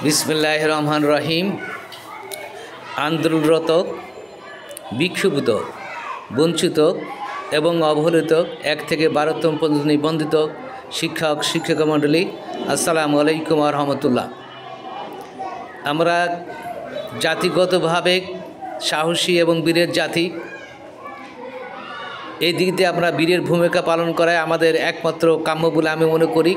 বিসমিল্লাহির রহমানির রহিম। আন্দোলনরত, বিক্ষুব্ধ, বঞ্চিত এবং অবহেলিত 1 থেকে 12তম পর্যন্ত নিবন্ধিত শিক্ষক শিক্ষিকা মণ্ডলী, আসসালামু আলাইকুম ওয়া রাহমাতুল্লাহ। আমরা জাতিগতভাবে সাহসী এবং বীরের জাতি। এই দিক দিয়ে আমরা বীরের ভূমিকা পালন করাই আমাদের একমাত্র কাম্য বলে আমি মনে করি।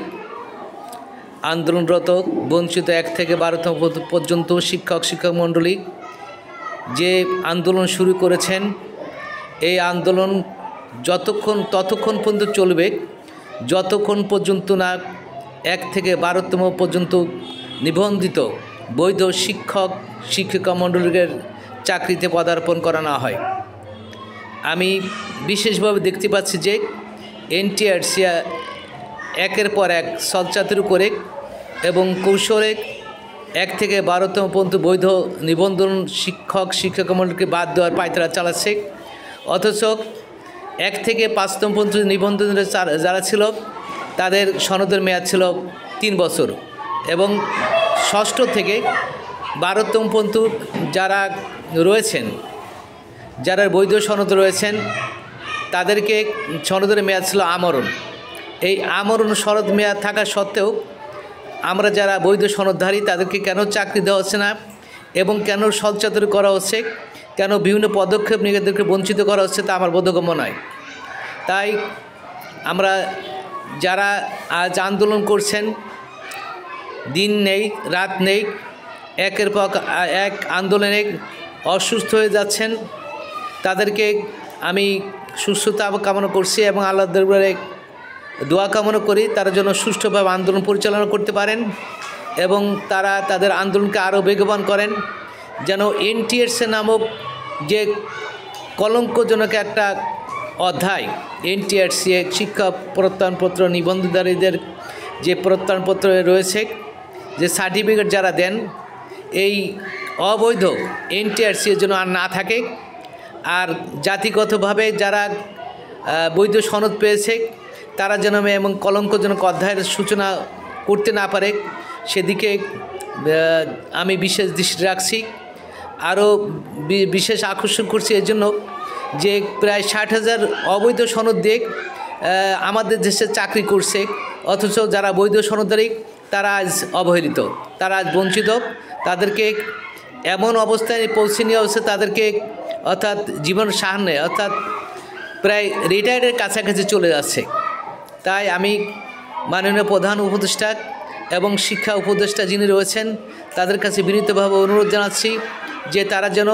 আন্দোলনরত, বঞ্চিত 1 থেকে 12তম পর্যন্ত শিক্ষক শিক্ষক মণ্ডলী যে আন্দোলন শুরু করেছেন, এই আন্দোলন ততক্ষণ পর্যন্ত চলবে যতক্ষণ পর্যন্ত না 1 থেকে 12তম পর্যন্ত নিবন্ধিত বৈধ শিক্ষক শিক্ষিকা মণ্ডলীদের চাকরিতে পদার্পণ করা না হয়। আমি বিশেষভাবে দেখতে পাচ্ছি যে এনটিআরসি একের পর এক সলচাতুরি করে এবং কৌশলে 1 থেকে 12তম পর্যন্ত বৈধ নিবন্ধন শিক্ষক শিক্ষিকা মণ্ডলীকে বাদ দেওয়ার পায়তারা চালাচ্ছে। অথচ 1 থেকে 5তম পর্যন্ত নিবন্ধনের যারা ছিল তাদের সনদের মেয়াদ ছিল 3 বছর এবং 6ষ্ঠ থেকে 12তম পর্যন্ত যারা রয়েছেন, যারা বৈধ সনদ রয়েছেন, তাদেরকে সনদের মেয়াদ ছিল আমরণ। এই আমরণ সনদ মেয়াদ থাকা সত্ত্বেও আমরা যারা বৈধ সনদধারী তাদেরকে কেন চাকরি দেওয়া হচ্ছে না এবং কেন সলচাতুরি করা হচ্ছে, কেন বিভিন্ন পদক্ষেপ নিয়ে এদেরকে বঞ্চিত করা হচ্ছে, তা আমার বোধগম্য নয়। তাই আমরা যারা আজ আন্দোলন করছেন, দিন নেই রাত নেই, একের পর এক আন্দোলনে অসুস্থ হয়ে যাচ্ছেন, তাদেরকে আমি সুস্থতা কামনা করছি এবং আল্লাহর দরবারে দোয়া কামনা করি তারা যেন সুষ্ঠুভাবে আন্দোলন পরিচালনা করতে পারেন এবং তারা তাদের আন্দোলনকে আরও বেগবান করেন, যেন এনটিআরসি নামক যে কলঙ্কজনক একটা অধ্যায়, এনটিআরসি শিক্ষা প্রত্যয়নপত্র নিবন্ধনকারীদের যে প্রত্যয়নপত্র রয়েছে, যে সার্টিফিকেট যারা দেন, এই অবৈধ এনটিআরসি যেন আর না থাকে, আর জাতিগতভাবে যারা বৈধ সনদ পেয়েছে তারা যেন এবং কলঙ্কজনক অধ্যায়ের সূচনা করতে না পারে, সেদিকে আমি বিশেষ দৃষ্টি রাখছি। আরও বিশেষ আকর্ষণ করছি এর জন্য যে প্রায় 60,000 অবৈধ সনদ দিয়ে আমাদের দেশে চাকরি করছে, অথচ যারা বৈধ সনদধারী তারা আজ অবহেলিত, তারা আজ বঞ্চিত। তাদেরকে এমন অবস্থায় পৌঁছে নেওয়া হচ্ছে, তাদেরকে অর্থাৎ জীবন সাহায্যে অর্থাৎ প্রায় রিটায়ার্ডের কাছাকাছি চলে যাচ্ছে। তাই আমি মাননীয় প্রধান উপদেষ্টা এবং শিক্ষা উপদেষ্টা যিনি রয়েছেন তাদের কাছে বিনীতভাবে অনুরোধ জানাচ্ছি যে তারা যেন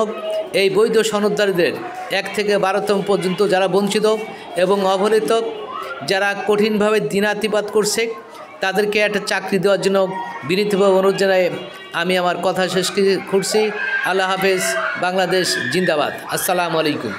এই বৈধ সনদধারীদের 1 থেকে 12তম পর্যন্ত যারা বঞ্চিত এবং অবহেলিত, যারা কঠিনভাবে দিনাতিপাত করছে, তাদেরকে একটা চাকরি দেওয়ার জন্য বিনীতভাবে অনুরোধ জানাই আমি আমার কথা শেষ করছি। আল্লাহ হাফেজ। বাংলাদেশ জিন্দাবাদ। আসসালামু আলাইকুম।